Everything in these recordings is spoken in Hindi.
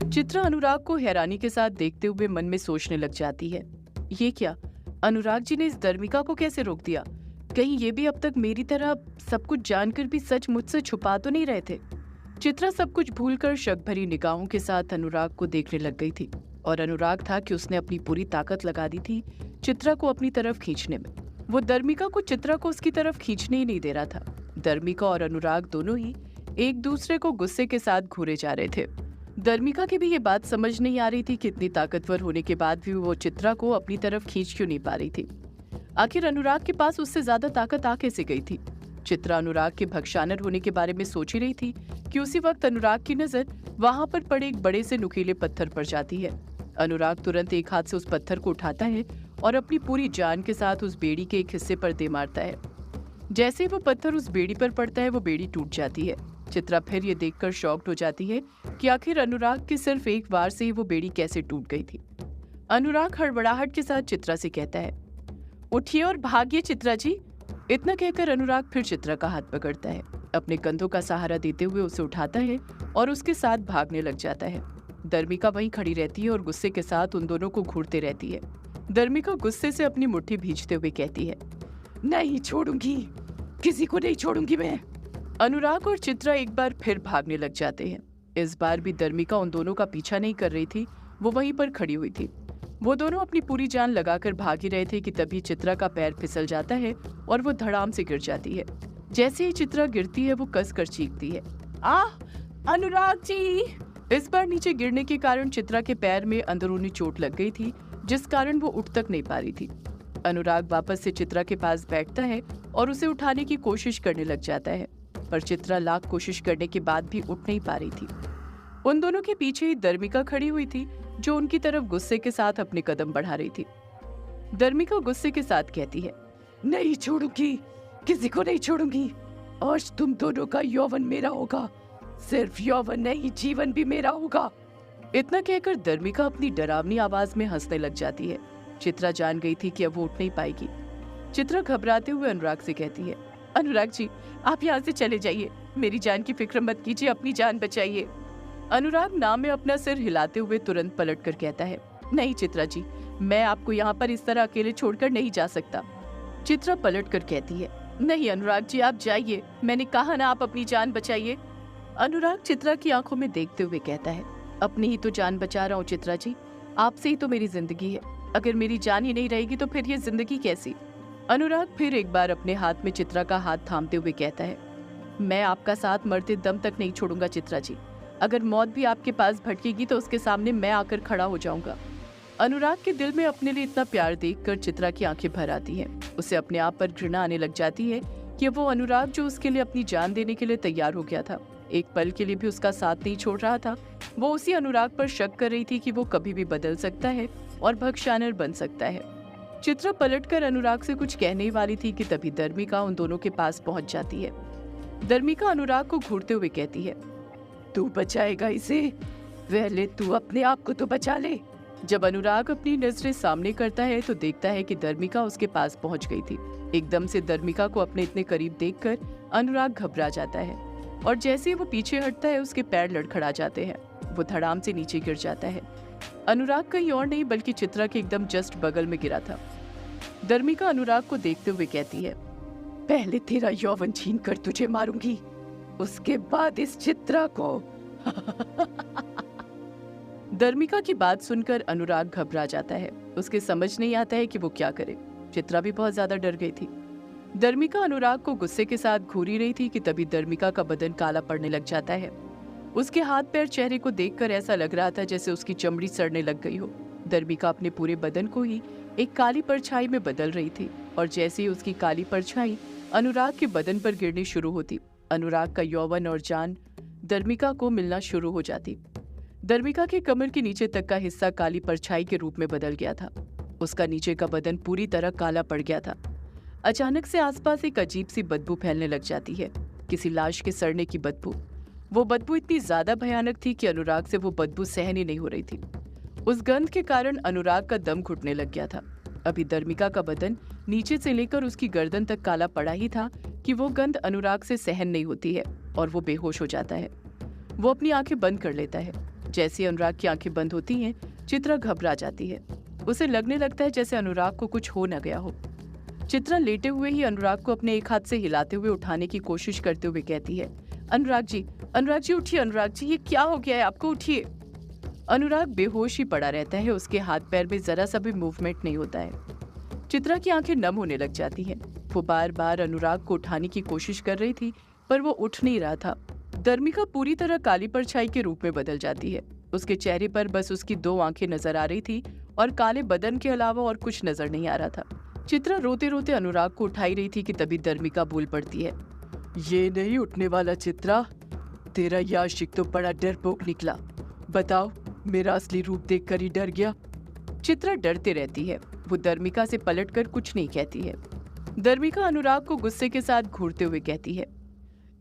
चित्रा अनुराग को हैरानी के साथ देखते हुए मन में सोचने लग जाती है, ये क्या, अनुराग जी ने इस दर्मिका को कैसे रोक दिया? कहीं ये भी अब तक मेरी तरह सब कुछ जानकर भी सच मुझसे छुपा तो नहीं रहे थे? चित्रा सब कुछ भूलकर शक भरी निगाहों के साथ अनुराग को देखने लग गई थी और अनुराग था कि उसने अपनी पूरी ताकत लगा दी थी चित्रा को अपनी तरफ खींचने में। वो दर्मिका को चित्रा को उसकी तरफ खींचने ही नहीं दे रहा था। दर्मिका और अनुराग दोनों ही एक दूसरे को गुस्से के साथ घूरे जा रहे थे। दर्मिका की भी ये बात समझ नहीं आ रही थी कि इतनी ताकतवर होने के बाद भी वो चित्रा को अपनी तरफ खींच क्यों नहीं पा रही थी। आखिर अनुराग के पास उससे ज्यादा ताकत आ कैसे गई थी? चित्रा अनुराग के भक्षानर होने के बारे में सोच ही रही थी कि उसी वक्त अनुराग की नजर वहां पर पड़े एक बड़े से नुकीले पत्थर पर जाती है। अनुराग तुरंत एक हाथ से उस पत्थर को उठाता है और अपनी पूरी जान के साथ उस बेड़ी के एक हिस्से पर दे मारता है। जैसे ही वो पत्थर उस बेड़ी पर पड़ता है वो बेड़ी टूट जाती है। चित्रा फिर ये देखकर शॉक्ड हो जाती है कि आखिर अनुराग के सिर्फ एक वार से ही वो बेड़ी कैसे टूट गई थी। अनुराग हड़बड़ाहट के साथ चित्रा से कहता है, उठिए और भागिए चित्रा जी। इतना कहकर अनुराग फिर चित्रा का हाथ पकड़ता है, अपने कंधों का सहारा देते हुए उसे उठाता है और उसके साथ भागने लग जाता है। दर्मिका वहीं खड़ी रहती है और गुस्से के साथ उन दोनों को घूरते रहती है। दर्मिका गुस्से से अपनी मुट्ठी भींचते हुए कहती है, नहीं छोड़ूंगी, किसी को नहीं छोड़ूंगी मैं। अनुराग और चित्रा एक बार फिर भागने लग जाते हैं। इस बार भी दर्मिका उन दोनों का पीछा नहीं कर रही थी, वो वहीं पर खड़ी हुई थी। वो दोनों अपनी पूरी जान लगाकर भाग ही रहे थे कि तभी चित्रा का पैर फिसल जाता है और वो धड़ाम से गिर जाती है। जैसे ही चित्रा गिरती है वो कस कर चीखती है, आह अनुराग जी। इस बार नीचे गिरने के कारण चित्रा के पैर में अंदरूनी चोट लग गई थी, जिस कारण वो उठ तक नहीं पा रही थी। अनुराग वापस से चित्रा के पास बैठता है और उसे उठाने की कोशिश करने लग जाता है, पर चित्रा लाख कोशिश करने के बाद भी उठ नहीं पा रही थी। उन दोनों के पीछे ही दर्मिका खड़ी हुई थी, जो उनकी तरफ गुस्से के साथ अपने कदम बढ़ा रही थी। दर्मिका गुस्से के साथ कहती है, नहीं छोड़ूंगी, किसी को नहीं छोड़ूंगी। आज तुम दोनों का यौवन मेरा होगा, सिर्फ यौवन नहीं जीवन भी मेरा होगा। इतना कहकर दर्मिका अपनी डरावनी आवाज में हंसने लग जाती है। चित्रा जान गई थी कि अब वो उठ नहीं पाएगी। चित्रा घबराते हुए अनुराग से कहती है, अनुराग जी आप यहाँ से चले जाइए, मेरी जान की फिक्र मत कीजिए, अपनी जान बचाइए। अनुराग नाम में अपना सिर हिलाते हुए तुरंत पलट कर कहता है, नहीं चित्रा जी, मैं आपको यहाँ पर इस तरह अकेले छोड़कर नहीं जा सकता। चित्रा पलट कर कहती है, नहीं अनुराग जी आप जाइए, मैंने कहा ना आप अपनी जान बचाइए। अनुराग चित्रा की आंखों में देखते हुए कहता है, अपनी ही तो जान बचा रहा हूँ चित्रा जी, आपसे ही तो मेरी जिंदगी है, अगर मेरी जान ही नहीं रहेगी तो फिर ये जिंदगी कैसी। अनुराग फिर एक बार अपने हाथ में चित्रा का हाथ थामते हुए कहता है, मैं आपका साथ मरते दम तक नहीं छोड़ूंगा चित्रा जी, अगर मौत भी आपके पास भटकेगी तो उसके सामने मैं आकर खड़ा हो जाऊंगा। अनुराग के दिल में अपने लिए इतना प्यार देखकर चित्रा की आंखें भर आती हैं। उसे अपने आप पर घृणा आने लग जाती है कि वो अनुराग जो उसके लिए अपनी जान देने के लिए तैयार हो गया था, एक पल के लिए भी उसका साथ नहीं छोड़ रहा था, वो उसी अनुराग पर शक कर रही थी कि वो कभी भी बदल सकता है और भक्षानर बन सकता है। चित्रा पलटकर अनुराग से कुछ कहने ही वाली थी कि तभी दर्मिका उन दोनों के पास पहुंच जाती है। दर्मिका अनुराग को घूरते हुए कहती है, तू बचाएगा इसे, पहले तू अपने आप को तो बचा ले। जब अनुराग अपनी नजरें सामने करता है तो देखता है कि दर्मिका उसके पास पहुंच गई थी। एकदम से दर्मिका को अपने इतने करीब देखकर अनुराग घबरा जाता है और जैसे ही वो पीछे हटता है उसके पैर लड़खड़ा जाते हैं, वो धड़ाम से नीचे गिर जाता है। अनुराग कहीं और नहीं बल्कि चित्रा के एकदम जस्ट बगल में गिरा था। दर्मिका अनुराग को देखते हुए कहती है, पहले तेरा यौवन छीन कर तुझे मारूंगी, उसके बाद इस चित्रा को। दर्मिका की बात सुनकर अनुराग घबरा जाता है, उसके समझ नहीं आता है कि वो क्या करे। चित्रा भी बहुत ज्यादा डर गई थी। दर्मिका अनुराग को गुस्से के साथ घूरी रही थी कि तभी दर्मिका का बदन काला पड़ने लग जाता है। उसके हाथ पैर चेहरे को देखकर ऐसा लग रहा था जैसे उसकी चमड़ी सड़ने लग गई हो। दर्मिका अपने पूरे बदन को ही एक काली परछाई में बदल रही थी और जैसे ही उसकी काली परछाई अनुराग के बदन पर गिरनी शुरू होती, अनुराग का यौवन और जान दर्मिका को मिलना शुरू हो जाती। दर्मिका के कमर के नीचे तक का हिस्सा काली परछाई के रूप में बदल गया था। उसका नीचे का बदन पूरी तरह काला पड़ गया था। अचानक से आसपास एक अजीब सी बदबू फैलने लग जाती है, किसी लाश के सड़ने की बदबू। वो बदबू इतनी ज्यादा भयानक थी कि अनुराग से वो बदबू सहन ही नहीं हो रही थी। उस गंध के कारण अनुराग का दम घुटने लग गया था। अभी दर्मिका का बदन नीचे से लेकर उसकी गर्दन तक काला पड़ा ही था कि वो गंध अनुराग से सहन नहीं होती है और वो बेहोश हो जाता है। वो अपनी आंखें बंद कर लेता है। जैसे अनुराग की आंखें बंद होती हैं, चित्रा घबरा जाती है। उसे लगने लगता है जैसे अनुराग को कुछ हो न गया हो। चित्रा लेटे हुए ही अनुराग को अपने एक हाथ से हिलाते हुए उठाने की कोशिश करते हुए कहती है, अनुराग जी उठिए, अनुराग जी, ये क्या हो गया है आपको, उठिए। अनुराग बेहोश ही पड़ा रहता है, उसके हाथ पैर में जरा सा भी मूवमेंट नहीं होता है। चित्रा की आंखें नम होने लग जाती हैं। वो बार बार अनुराग को उठाने की कोशिश कर रही थी, पर वो उठ नहीं रहा था। दर्मिका पूरी तरह काली परछाई के रूप में बदल जाती है। उसके चेहरे पर बस उसकी 2 आंखें नजर आ रही थी और काले बदन के अलावा और कुछ नजर नहीं आ रहा था। चित्रा रोते रोते अनुराग को उठाई रही थी कि तभी दर्मिका बोल पड़ती है, ये नहीं उठने वाला चित्रा, तेरा ये आशिक तो बड़ा डरपोक निकला। बताओ, मेरा असली रूप देखकर ही डर गया? चित्रा डरते रहती है। वो दर्मिका से पलटकर कुछ नहीं कहती है। दर्मिका अनुराग को गुस्से के साथ घूरते हुए कहती है,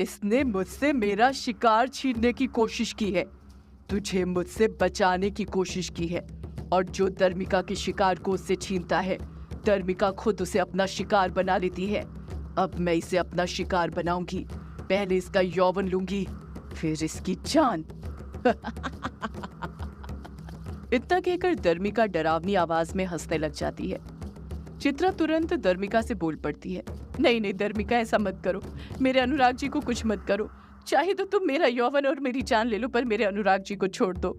इसने मुझसे मेरा शिकार छीनने की कोशिश की है, तुझे मुझसे बचाने की कोशिश की है, और जो दर्मिका के शिकार को उससे छीनता है, दर्मिका खुद उसे अपना शिकार बना लेती है। अब मैं इसे अपना शिकार बनाऊंगी। पहले इसका यौवन लूंगी, फिर इसकी जान। इतना कहकर दर्मिका डरावनी आवाज में हंसने लग जाती है। चित्रा तुरंत दर्मिका से बोल पड़ती है, नहीं नहीं दर्मिका, ऐसा मत करो, मेरे अनुराग जी को कुछ मत करो, चाहे तो तुम मेरा यौवन और मेरी जान ले लो, पर मेरे अनुराग जी को छोड़ दो।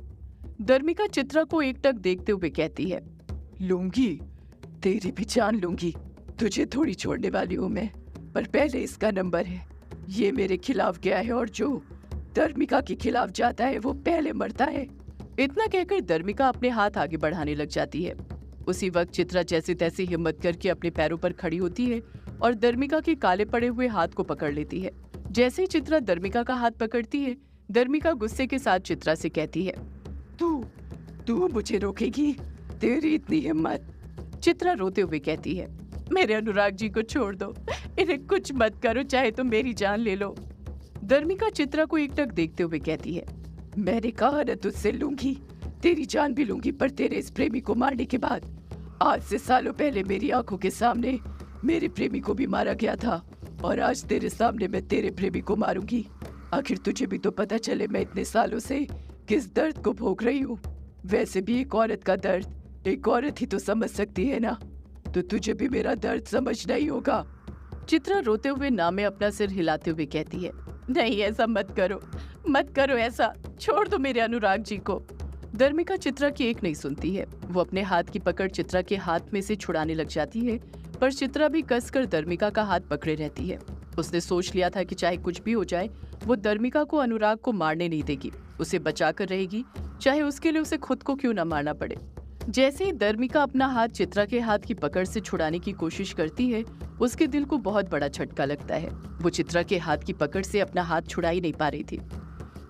दर्मिका चित्रा को एकटक देखते हुए कहती है, लूंगी, तेरी भी जान लूंगी, तुझे थोड़ी छोड़ने वाली हूँ मैं, पर पहले इसका नंबर है। ये मेरे खिलाफ गया है और जो दर्मिका के खिलाफ जाता है वो पहले मरता है। इतना कहकर दर्मिका अपने हाथ आगे बढ़ाने लग जाती है। उसी वक्त चित्रा जैसे तैसे हिम्मत करके अपने पैरों पर खड़ी होती है और दर्मिका के काले पड़े हुए हाथ को पकड़ लेती है। जैसे ही चित्रा दर्मिका का हाथ पकड़ती है, दर्मिका गुस्से के साथ चित्रा से कहती है, तू मुझे रोकेगी? तेरी इतनी हिम्मत? चित्रा रोते हुए कहती है, मेरे अनुराग जी को छोड़ दो, इन्हें कुछ मत करो, चाहे तो मेरी जान ले लो। दर्मिका चित्रा को एकटक देखते हुए कहती है, मैंने कहा न तुझसे लूंगी, तेरी जान भी लूंगी, पर तेरे इस प्रेमी को मारने के बाद। आज से सालों पहले मेरी आंखों के सामने मेरे प्रेमी को भी मारा गया था, और आज तेरे सामने मैं तेरे प्रेमी को मारूंगी। आखिर तुझे भी तो पता चले मैं इतने सालों से किस दर्द को भोग रही हूँ। वैसे भी एक औरत का दर्द एक औरत ही तो समझ सकती है ना, तो तुझे भी मेरा दर्द समझना ही होगा। चित्रा रोते हुए ना में अपना सिर हिलाते हुए कहती है, नहीं ऐसा मत करो ऐसा, छोड़ दो मेरे अनुराग जी को। दर्मिका चित्रा की एक नहीं सुनती है। वो अपने हाथ की पकड़ चित्रा के हाथ में से छुड़ाने लग जाती है, पर चित्रा भी कसकर दर्मिका का हाथ पकड़े रहती है। उसने सोच लिया था कि चाहे कुछ भी हो जाए, वो दर्मिका को अनुराग को मारने नहीं देगी, उसे बचाकर रहेगी, चाहे उसके लिए उसे खुद को क्यों न मारना पड़े। जैसे ही दर्मिका अपना हाथ चित्रा के हाथ की पकड़ से छुड़ाने की कोशिश करती है, उसके दिल को बहुत बड़ा झटका लगता है। वो चित्रा के हाथ की पकड़ से अपना हाथ छुड़ा ही नहीं पा रही थी।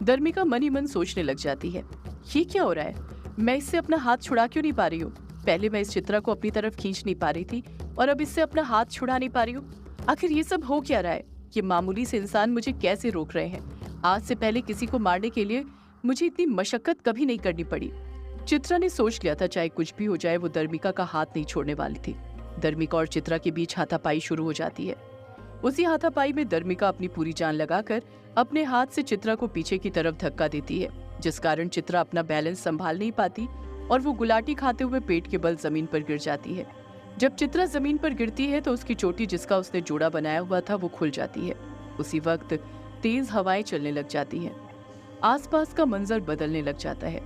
दर्मिका मन ही मन सोचने लग जाती है, ये क्या हो रहा है, मैं इससे अपना हाथ छुड़ा क्यों नहीं पा रही हूँ? पहले मैं इस चित्रा को अपनी तरफ खींच नहीं पा रही थी और अब इससे अपना हाथ छुड़ा नहीं पा रही हूँ। आखिर ये सब हो क्या रहा है? ये मामूली से इंसान मुझे कैसे रोक रहे हैं? आज से पहले किसी को मारने के लिए मुझे इतनी मशक्कत कभी नहीं करनी पड़ी। चित्रा ने सोच लिया था चाहे कुछ भी हो जाए वो दर्मिका का हाथ नहीं छोड़ने वाली थी। दर्मिका और चित्रा के बीच हाथापाई शुरू हो जाती है। उसी हाथापाई में दर्मिका अपनी पूरी जान लगाकर अपने हाथ से चित्रा को पीछे की तरफ धक्का देती है, जिस कारण चित्रा अपना बैलेंस संभाल नहीं पाती और वो गुलाटी खाते हुए पेट के बल जमीन पर गिर जाती है। जब चित्रा जमीन पर गिरती है तो उसकी चोटी जिसका उसने जोड़ा बनाया हुआ था वो खुल जाती है। उसी वक्त तेज हवाएं चलने लग जाती हैं। आसपास का मंजर बदलने लग जाता है।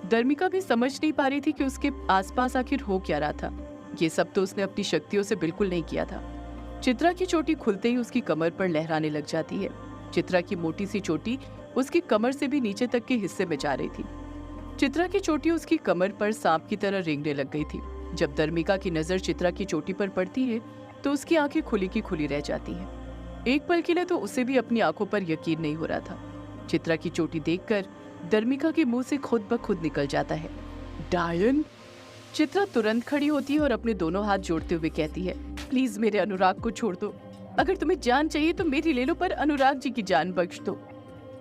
दर्मिका भी समझ नहीं पा रही थी कि उसके आसपास आखिर हो क्या रहा था। ये सब तो उसने अपनी शक्तियों से बिल्कुल नहीं किया था। चित्रा की चोटी खुलते ही उसकी कमर पर लहराने लग जाती है। चित्रा की मोटी सी चोटी उसकी कमर से भी नीचे तक के हिस्से में जा रही थी। चित्रा की चोटी उसकी कमर पर सांप की तरह रेंगने लग गई थी। जब दर्मिका की नजर चित्रा की चोटी पर पड़ती है तो उसकी आंखें खुली की खुली रह जाती हैं। एक पल के लिए तो उसे भी अपनी आंखों पर यकीन नहीं हो रहा था। चित्रा की चोटी देखकर दर्मिका के मुंह से खुद ब खुद निकल जाता है, डायन। चित्रा तुरंत खड़ी होती है और अपने दोनों हाथ जोड़ते हुए कहती है, प्लीज मेरे अनुराग को छोड़ दो। अगर तुम्हें जान चाहिए तो मेरी ले लो, पर अनुराग जी की जान बख्श दो।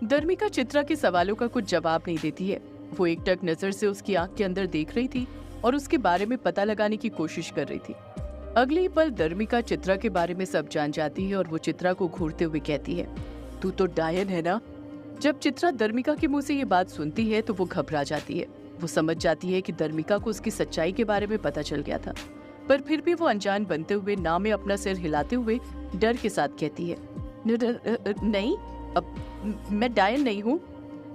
दर्मिका चित्रा के सवालों का कुछ जवाब नहीं देती है। वो एकटक नजर से उसकी आंख के अंदर देख रही थी और उसके बारे में पता लगाने की कोशिश कर रही थी। अगले ही पल दर्मिका चित्रा के बारे में सब जान जाती है और वो चित्रा को घूरते हुए कहती है, तू तो डायन है ना? जब चित्रा दर्मिका के मुंह से ये बात सुनती है तो वो घबरा जाती है। वो समझ जाती है कि दर्मिका को उसकी सच्चाई के बारे में पता चल गया था, पर फिर भी वो अनजान बनते हुए ना में अपना सिर हिलाते हुए डर के साथ कहती है, नहीं, अब मैं डायन नहीं हूँ।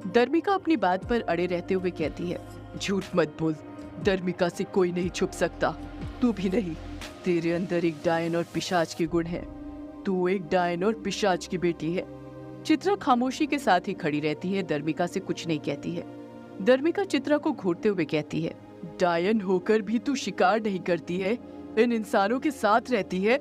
दर्मिका अपनी बात पर अड़े रहते हुए कहती है, झूठ मत बोल, दर्मिका से कोई नहीं छुप सकता, तू भी नहीं। तेरे अंदर एक डायन और पिशाच के गुण हैं। तू एक डायन और पिशाच की बेटी है। चित्रा खामोशी के साथ ही खड़ी रहती है, दर्मिका से कुछ नहीं कहती है। दर्मिका चित्रा को घूरते हुए कहती है, डायन होकर भी तू शिकार नहीं करती है, इन इंसानों के साथ रहती है।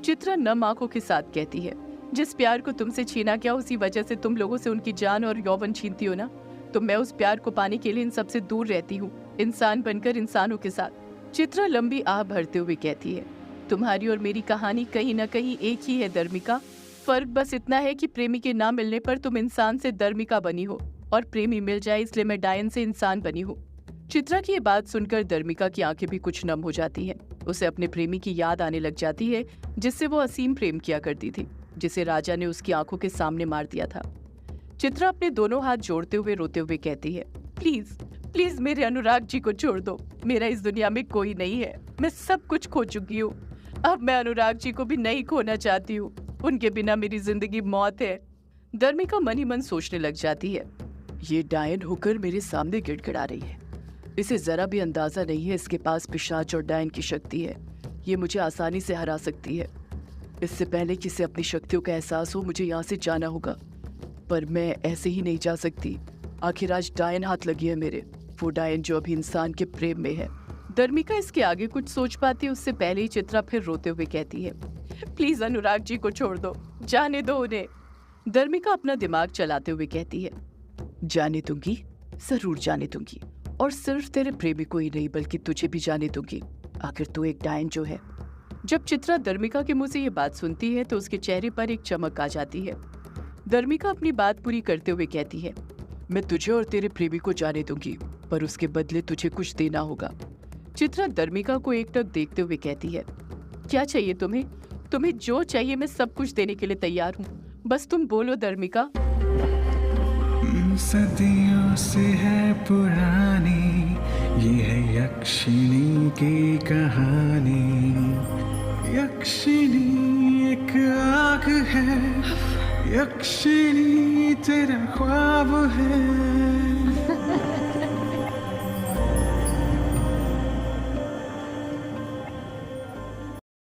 चित्रा नम आंखों के साथ कहती है, जिस प्यार को तुमसे छीना गया उसी वजह से तुम लोगों से उनकी जान और यौवन छीनती हो ना, तो मैं उस प्यार को पाने के लिए इन सबसे दूर रहती हूँ, इंसान बनकर इंसानों के साथ। चित्रा लंबी आह भरते हुए कहती है, तुम्हारी और मेरी कहानी कहीं न कहीं एक ही है दर्मिका। फर्क बस इतना है कि प्रेमी के ना मिलने पर तुम इंसान से दर्मिका बनी हो और प्रेमी मिल जाए इसलिए मैं डायन से इंसान बनी हूँ। चित्रा की ये बात सुनकर दर्मिका की आंखें भी कुछ नम हो जाती हैं। उसे अपने प्रेमी की याद आने लग जाती है, जिससे वो असीम प्रेम किया करती थी, जिसे राजा ने उसकी आंखों के सामने मार दिया था। चित्रा अपने दोनों हाथ जोड़ते हुए रोते हुए कहती है, प्लीज प्लीज मेरे अनुराग जी को छोड़ दो, मेरा इस दुनिया में कोई नहीं है, मैं सब कुछ खो चुकी हूँ, अब मैं अनुराग जी को भी नहीं खोना चाहती हूँ, उनके बिना मेरी जिंदगी मौत है। दर्मिका मन ही मन सोचने लग जाती है, ये डायन होकर मेरे सामने गिड़गिड़ा रही है, इसे जरा भी अंदाजा नहीं है इसके पास पिशाच और डायन की शक्ति है, ये मुझे आसानी से हरा सकती है। इससे पहले कि इसे अपनी शक्तियों का एहसास हो मुझे यहाँ से जाना होगा, पर मैं ऐसे ही नहीं जा सकती, आखिर आज डायन हाथ लगी है मेरे, वो डायन जो अभी इंसान के प्रेम में है। दर्मिका इसके आगे कुछ सोच पाती है उससे पहले ही चित्रा फिर रोते हुए कहती है, प्लीज अनुराग जी को छोड़ दो, जाने दो उन्हें। दर्मिका अपना दिमाग चलाते हुए कहती है, जाने दूंगी, जरूर जाने दूंगी, और सिर्फ तेरे प्रेमी को ही नहीं बल्कि तुझे भी जाने दूंगी, आखिर तू एक डायन जो है। जब चित्रा दर्मिका के मुंह से ये बात सुनती है तो उसके चेहरे पर एक चमक आ जाती है। दर्मिका अपनी बात पूरी करते हुए कहती है, मैं तुझे और तेरे प्रेमी को जाने दूंगी, पर उसके बदले तुझे कुछ देना होगा। चित्रा दर्मिका को एकटक देखते हुए कहती है, क्या चाहिए तुम्हें? तुम्हें जो चाहिए मैं सब कुछ देने के लिए तैयार हूँ, बस तुम बोलो दर्मिका। सदियों से है पुरानी ये है यक्षिणी की कहानी। यक्षिणी एक आग है, यक्षिणी तेरा ख्वाब है।